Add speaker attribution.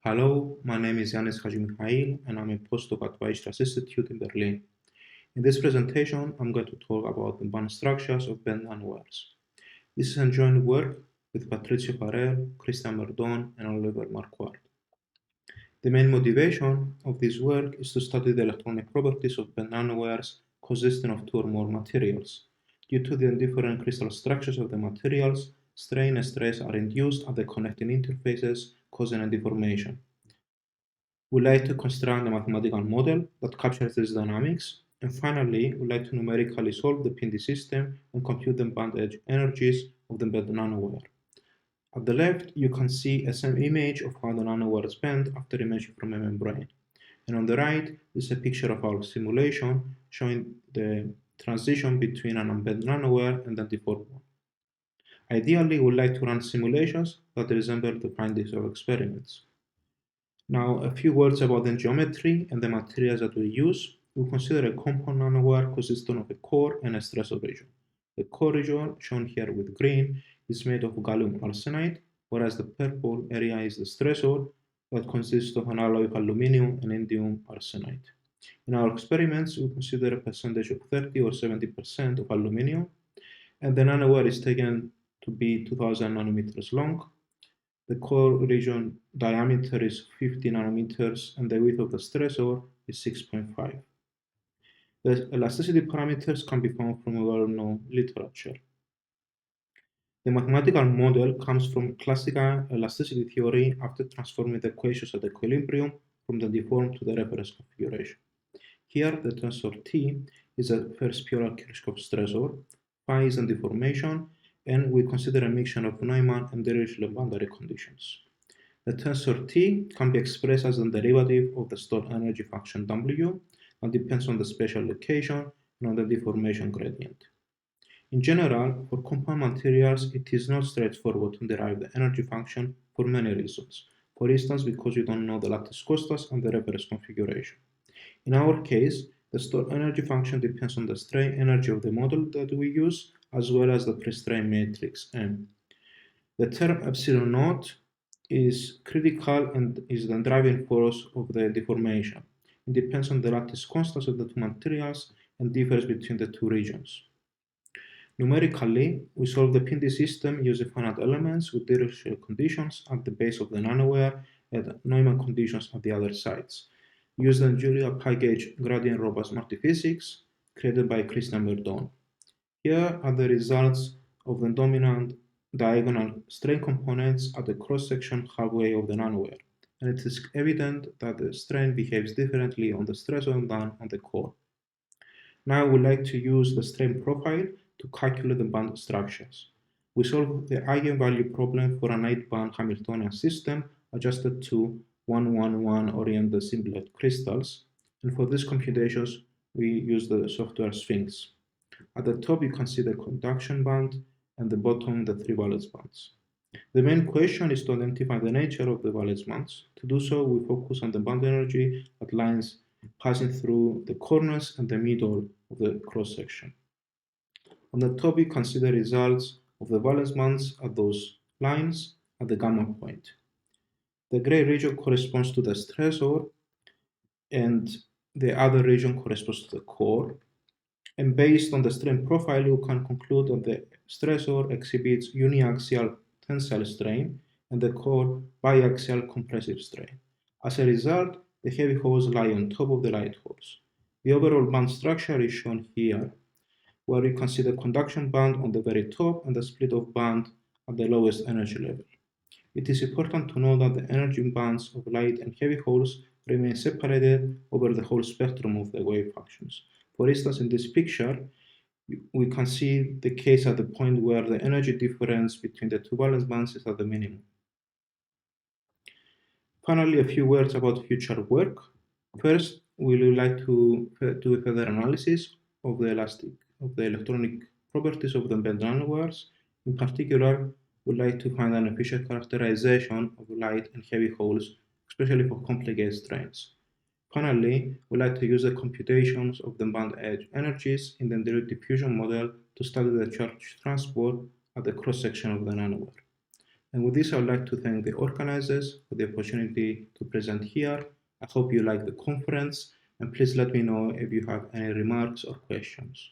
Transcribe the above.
Speaker 1: Hello, my name is Yanis Haji and I'm a postdoc at Weierstrass Institute in Berlin. In this presentation, I'm going to talk about the band structures of band nanowires. This is a joint work with Patricio Farrell, Christian Merdon, and Oliver Marquardt. The main motivation of this work is to study the electronic properties of band nanowires consisting of two or more materials. Due to the different crystal structures of the materials, strain and stress are induced at the connecting interfaces, causing a deformation. We like to construct a mathematical model that captures these dynamics, and finally, we like to numerically solve the PND system and compute the band edge energies of the band nanowire. At the left, you can see a same image of how the nanowires bend after emerging from a membrane. And on the right is a picture of our simulation showing the transition between an unbent nanowire and a deformed one. Ideally, we would like to run simulations that resemble the findings of experiments. Now, a few words about the geometry and the materials that we use. We consider a compound nanowire consisting of a core and a stressor region. The core region, shown here with green, is made of gallium arsenide, whereas the purple area is the stressor that consists of an alloy of aluminum and indium arsenide. In our experiments, we consider a percentage of 30 or 70% of aluminum, and the nanowire is taken to be 2000 nanometers long. The core region diameter is 50 nanometers and the width of the stressor is 6.5. The elasticity parameters can be found from a well-known literature. The mathematical model comes from classical elasticity theory after transforming the equations at equilibrium from the deformed to the reference configuration. Here, the tensor T is a first Piola-Kirchhoff stressor, phi is the deformation, and we consider a mixture of Neumann and Dirichlet boundary conditions. The tensor T can be expressed as the derivative of the stored energy function W and depends on the spatial location and on the deformation gradient. In general, for compound materials, it is not straightforward to derive the energy function for many reasons. For instance, because we don't know the lattice costas and the reference configuration. In our case, the stored energy function depends on the strain energy of the model that we use, as well as the pre-strain matrix M. The term epsilon naught is critical and is the driving force of the deformation. It depends on the lattice constants of the two materials and differs between the two regions. Numerically, we solve the PND system using finite elements with Dirichlet conditions at the base of the nanowire and Neumann conditions at the other sides. Use the Julia Py-gauge gradient robust multiphysics created by Christian Merdon. Here are the results of the dominant diagonal strain components at the cross-section halfway of the nanowire, and it is evident that the strain behaves differently on the stressor than on the core. Now I would like to use the strain profile to calculate the band structures. We solve the eigenvalue problem for an 8-band Hamiltonian system adjusted to 111 oriented simplet crystals, and for these computations we use the software Sphinx. At the top you can see the conduction band and the bottom the three valence bands. The main question is to identify the nature of the valence bands. To do so, we focus on the band energy at lines passing through the corners and the middle of the cross-section. On the top you can see the results of the valence bands at those lines at the gamma point. The gray region corresponds to the stressor and the other region corresponds to the core. And based on the strain profile, you can conclude that the stressor exhibits uniaxial tensile strain and the core biaxial compressive strain. As a result, the heavy holes lie on top of the light holes. The overall band structure is shown here, where you can see the conduction band on the very top and the split of band at the lowest energy level. It is important to know that the energy bands of light and heavy holes remain separated over the whole spectrum of the wave functions. For instance, in this picture, we can see the case at the point where the energy difference between the two valence bands is at the minimum. Finally, a few words about future work. First, we would like to do a further analysis of the electronic properties of the band nanowires. In particular, we would like to find an efficient characterization of light and heavy holes, especially for complicated strains. Finally, we like to use the computations of the band edge energies in the direct diffusion model to study the charge transport at the cross-section of the nanowire. And with this, I would like to thank the organizers for the opportunity to present here. I hope you like the conference, and please let me know if you have any remarks or questions.